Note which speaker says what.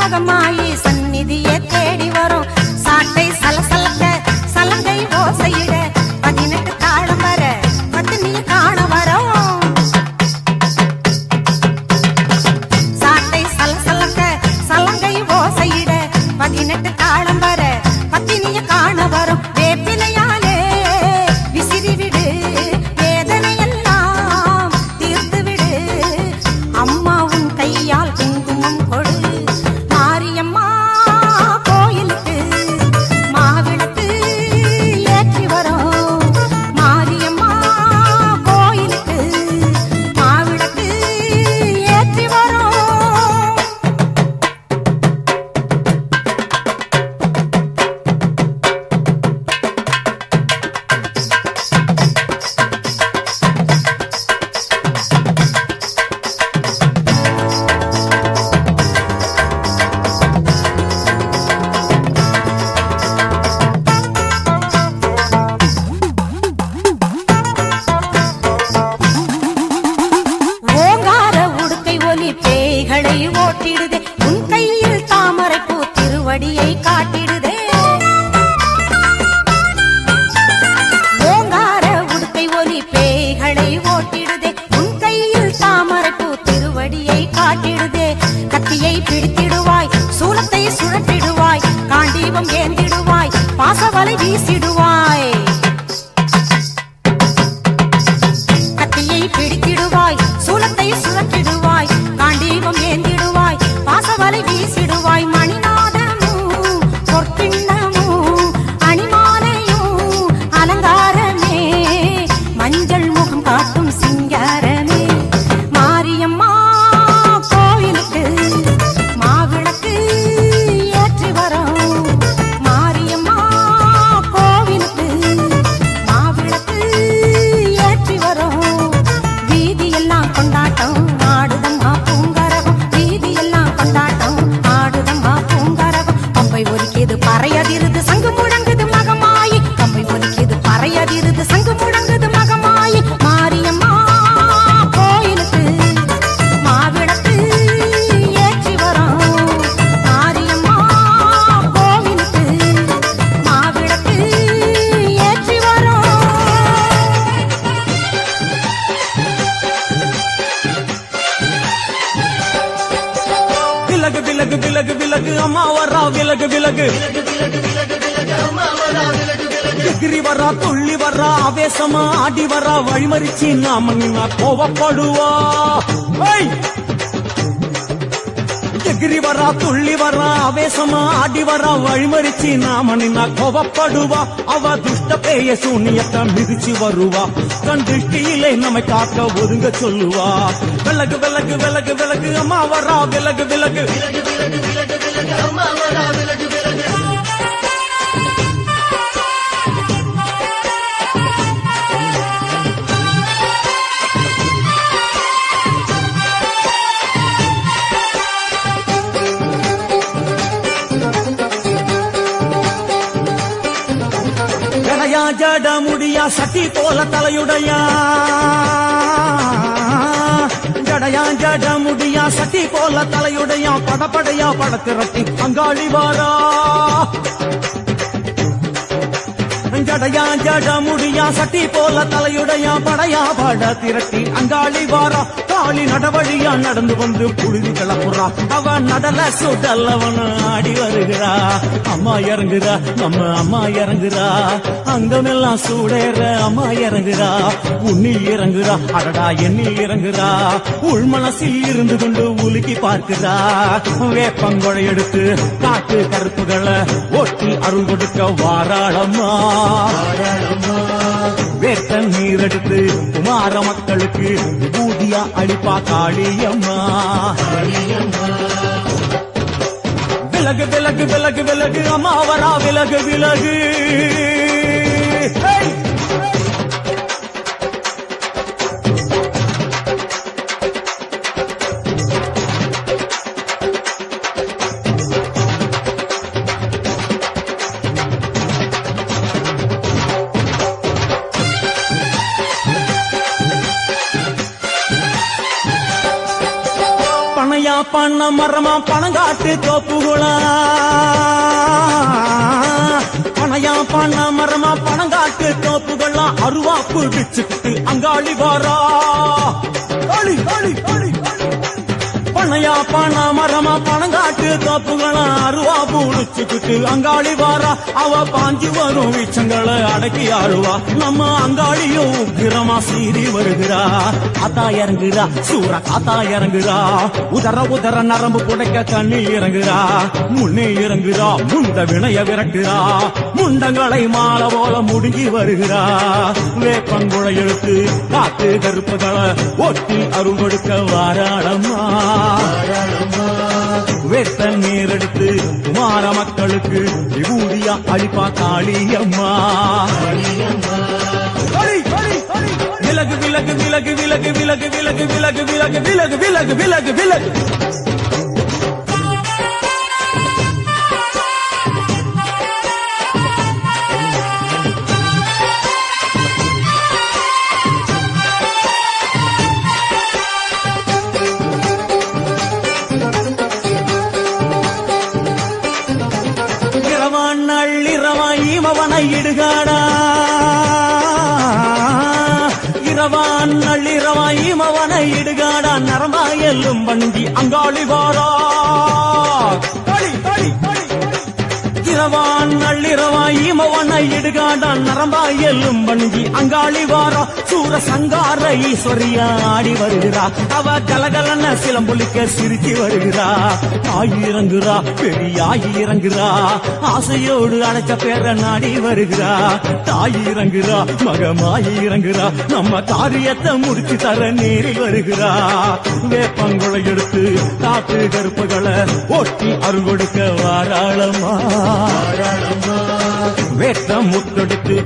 Speaker 1: மகமாயி சந்நிதியே தேடி வரும் சாட்டை சலசலக்க சலங்கை ஓசையிட 18 தாளம் வர பத்தினி காண வரும் சாட்டை சலசலக்க சலங்கை ஓசையிட 18 தாளம் வர பத்தினிய காண வரும் வேப்பிலையாலே விசிறி விடு வேதனையெல்லாம் தீர்த்து விடு அம்மாவும் கையால் குங்குமம் கொடு மாரியம்மா கோயிலுக்கு மாவிளக்கு ஏற்றி வரும் மாரியம்மா கோயிலுக்கு மாவிளக்கு ஏற்றி வரும் ஓங்கார உடுக்கை ஒலி பேய்களை ஓட்டிடுதே உன் கையில் தாமரை பூ திருவடியை காட்டிடுதே ஓங்கார உடுக்கை ஒலி பேய்களை ஓட்டிடுதே உன் கையில் தாமரை பூ திருவடியை காட்டிடுதே கத்தியை பிடித்திடுவாய் சூலத்தை சுழற்றிடுவாய் காண்டீபம் ஏந்திடுவாய் பாசவலை வீசிடுவாய் கத்தியை பிடித்திடுவாய் சூலத்தை சுழற்றிடுவாய் காண்டீபம் ஏந்திடுவாய் பாசவலை வீசிடுவாய் மணிநாதமும் பொற்கிண்ணமும் அணிமாலையும் அலங்காரமே மஞ்சள் முகம் காட்டும் சிங்காரமே மாரியம்மா கோவிலுக்கு மாவிளக்கு ஏற்றி வரும் மாரியம்மா கோவிலுக்கு மாவிளக்கு ஏற்றி வரும் வீதியெல்லாம் கொண்டாட்டம் ஆடுதம்மா பூங்கரகம் வீதியெல்லாம் கொண்டாட்டம் ஆடுதம்மா பூங்கரகம் பம்பை ஒலிக்கிது பறையதிருது சங்கு முழங்குது மகமாயி பம்பை ஒலிக்கிது பறையதிருது சங்கு முழங்குது மகமாயி மாரியம்மா கோயிலுக்கு மாவிளக்கு ஏற்றி வரும் மாரியம்மா கோவிலுக்கு மாவிளக்கு ஏற்றி வரும்
Speaker 2: விலகு விலகு விலகு விலகு அம்மா வரா விலகு விலகு எகிரி வரா துள்ளி வரா ஆவேசமா ஆடி வரா வழிமறிச்சு நாம நின்னா கோவப்படுவா ஐய்! எகிரி வரா துள்ளி வரா ஆவேசமா ஆடி வரா வழிமறிச்சு நாம நின்னா கோவப்படுவா அவ துஷ்ட பேய சூனியத்தை மிதிச்சு வருவா கண் திருஷ்டியிலே நம்மை காக்க ஒதுங்க சொல்லுவா விலகு விலகு விலகு விலகு அம்மா வரா விலகு விலகு ஜடையா ஜட முடியா சட்டி போல தலையுடையா ஜடையா ஜட முடியா சட்டி போல தலையுடையா படப்படையா படத்திரட்டி அங்காளி வாரா ஜடையா ஜட முடியா சட்டி போல தலையுடையா படையா பட திரட்டி அங்காளி வாரா காளி நடவழியா நடந்து வந்து புழுதி கிளப்புறா அவ நடல சுடல்லவன ஆடி வருகிறா அம்மா இறங்குறா நம்ம அம்மா இறங்குறா அங்கமெல்லாம் சூடேற அம்மா இறங்குறா உன்னில் இறங்குறா அடடா எண்ணில் இறங்குறா உள் மனசில் இருந்து கொண்டு உலுக்கி பார்க்கிறா வேப்பங்கொழை எடுத்து காட்டு கருப்புகளை ஓட்டி அருள் கொடுக்க வாராளம்மா வேட்ட நீர் எடுத்து குமார மக்களுக்கு பூதியா அளிப்பா காளியம்மா விலகு விலகு விலகு விலகு அம்மா வரா விலகு விலகு ஹேய்! பண்ண மரமா பணங்காட்டு தோப்புகளா பனையா பண்ண மரமா பணங்காட்டு தோப்புகளா அருவாப்பு பிச்சுக்கிட்டு அங்காளி வாரா அழி அழி அழி பனையா பண்ண மரமா பணங்காட்டு தோப்புகளா அருவா பூடிச்சுக்கிட்டு அங்காளி வாரா அவ பாஞ்சு வரும் வீச்சங்களை அடக்கி ஆளுவா நம்ம அங்காளியும் உக்கிரமா சீறி வருகிறா காத்தா இறங்குறா சூற காத்தா இறங்குறா உதற உதற நரம்பு புடைக்க கண்ணில் இறங்குறா முன்னே இறங்குறா முண்ட வினைய விரட்டுறா முண்டங்களை மாலை போல முடுங்கி வருகிறா வேப்பங்குழை எழுத்து காத்து கருப்புகளை ஒட்டி அருள் கொடுக்க வாராளம்மா வேட்ட நீர் எடுத்து குமார மக்களுக்கு விபூதியா அழிப்பா காளியம்மா விலகு விலகு விலகு விலகு விலகு விலகு விலகு விலகு விலகு விலகு விலகு விலகு நள்ளிரவாயிமவனை இடுகாடா இரவான் நள்ளிரவாயிமவனை இடுகாடா நரம்பாயல்லும் வண்டி அங்காளி வாரா இரவான் நள்ளிரவாயிமவனை இடுகாடா நரம்பாயல்லும் வண்டி அங்காளி வாரா சூர சங்கார ஈஸ்வரியா ஆடி வருகிறா அவ கலகலன சிலம்பொலிக்க சிரிச்சு வருகிறா ஆயிரங்குறா பெரியாய் இறங்குறா ஆசையோடு அழைச்ச பேர நாடி வருகிறா தாயிரங்குறா மகமாய் இறங்குறா நம்ம காரியத்தை முடிச்சு தர நேரில் வருகிறா வேப்பங்குழை எடுத்து காத்து கருப்புகளை ஒட்டி அருள் கொடுக்க வாராளமா வேட்டம் முத்தெடுத்து